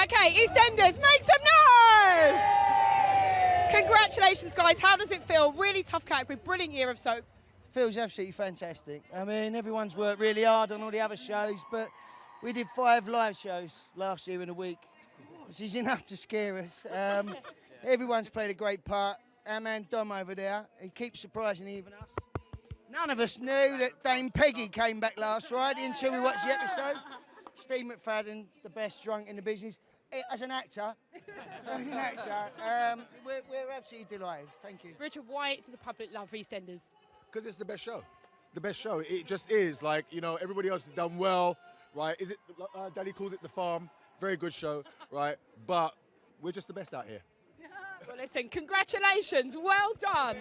Okay, EastEnders, make some noise! Congratulations, guys. How does it feel? Really tough category, brilliant year of soap. Feels absolutely fantastic. I mean, everyone's worked really hard on all the other shows, but we did 5 live shows last year in a week, which is enough to scare us. Everyone's played a great part. Our man Dom over there, he keeps surprising even us. None of us knew that Dame Peggy came back last Friday until we watched the episode. Steve McFadden, the best drunk in the business. As an actor, we're absolutely delighted. Thank you. Richard, why do the public love EastEnders? Because it's the best show. The best show. It just is. Like, you know, everybody else has done well, right? Is it? Daddy calls it The Farm. Very good show, right? But we're just the best out here. Well, listen, congratulations. Well done.